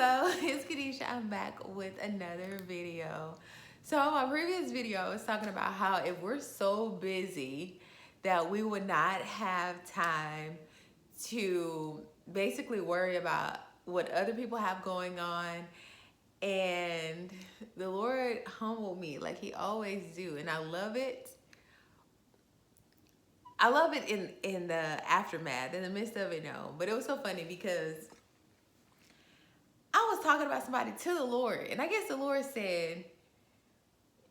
Hello, it's Kadisha. I'm back with another video. So in my previous video, I was talking about how if we're so busy that we would not have time to basically worry about what other people have going on. And the Lord humbled me like he always do. And I love it. I love it in the aftermath, in the midst of it, no. But it was so funny because I was talking about somebody to the Lord, and I guess the Lord said,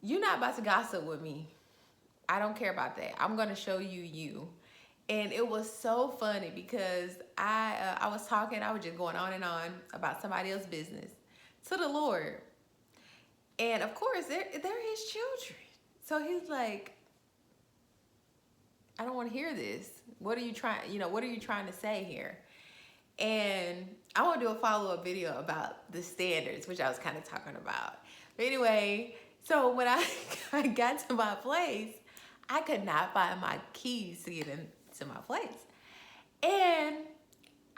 "You're not about to gossip with me. I don't care about that. I'm gonna show you you." And it was so funny because I was talking, I was just going on and on about somebody else's business to the Lord, and of course they're His children. So He's like, "I don't want to hear this. What are you trying? What are you trying to say here?" And I want to do a follow-up video about the standards, which I was kind of talking about. But anyway, so when I got to my place, I could not find my keys to get into my place. And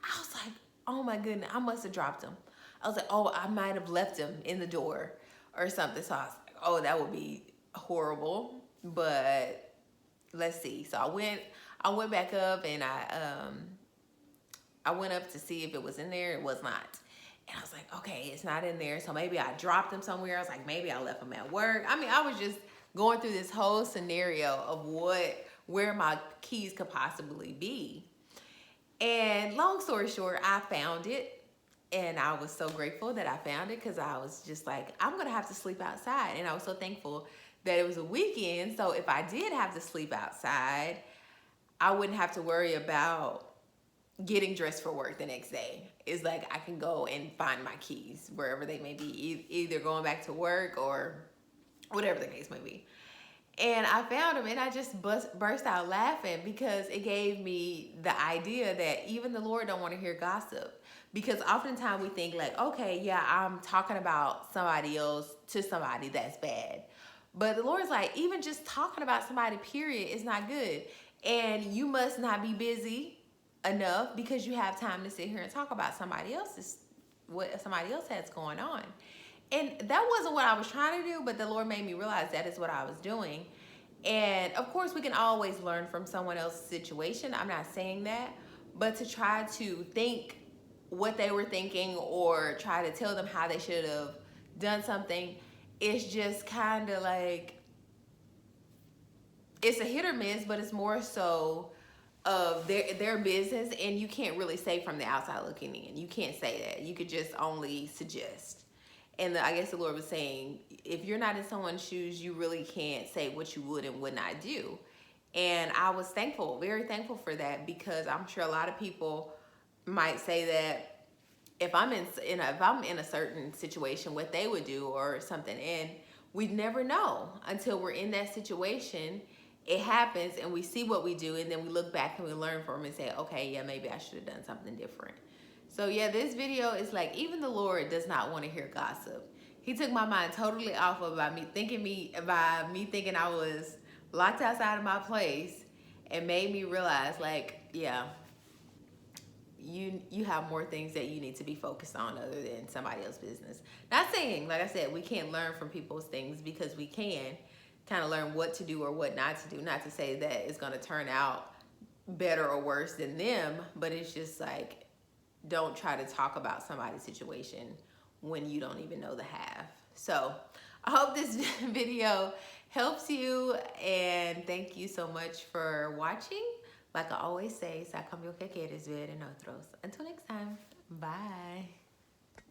I was like, oh my goodness, I must have dropped them. I was like, oh, I might have left them in the door or something. So I was like, oh, that would be horrible. But let's see. So I went back up and I went up to see if it was in there. It was not. And I was like, okay, it's not in there. So maybe I dropped them somewhere. I was like, maybe I left them at work. I mean, I was just going through this whole scenario of where my keys could possibly be. And long story short, I found it. And I was so grateful that I found it because I was just like, I'm going to have to sleep outside. And I was so thankful that it was a weekend. So if I did have to sleep outside, I wouldn't have to worry about getting dressed for work the next day. Is like I can go and find my keys wherever they may be, either going back to work or whatever the case may be. And I found them and I just burst out laughing because it gave me the idea that even the Lord don't want to hear gossip. Because oftentimes we think like, okay, yeah, I'm talking about somebody else to somebody that's bad. But the Lord's like, even just talking about somebody, period, is not good. And you must not be busy enough because you have time to sit here and talk about what somebody else has going on. And that wasn't what I was trying to do, but the Lord made me realize that is what I was doing. And of course, we can always learn from someone else's situation. I'm not saying that, but to try to think what they were thinking or try to tell them how they should have done something, it's just kind of like, it's a hit or miss, but it's more so of their business, and you can't really say from the outside looking in. You can't say that. You could just only suggest. And I guess the Lord was saying, if you're not in someone's shoes, you really can't say what you would and would not do. And I was thankful, very thankful for that, because I'm sure a lot of people might say that if I'm in a certain situation, what they would do or something, and we'd never know until we're in that situation. It happens and we see what we do, and then we look back and we learn from it and say, okay, yeah, maybe I should have done something different. So yeah, this video is like, even the Lord does not want to hear gossip. He took my mind totally off of me thinking I was locked outside of my place, and made me realize like, yeah, you have more things that you need to be focused on other than somebody else's business. Not saying, like I said, we can't learn from people's things, because we can kind of learn what to do or what not to do. Not to say that it's going to turn out better or worse than them, but it's just like, don't try to talk about somebody's situation when you don't even know the half. So I hope this video helps you, and thank you so much for watching. Like I always say, sa cambio que quieres ver en otros. Until next time, bye.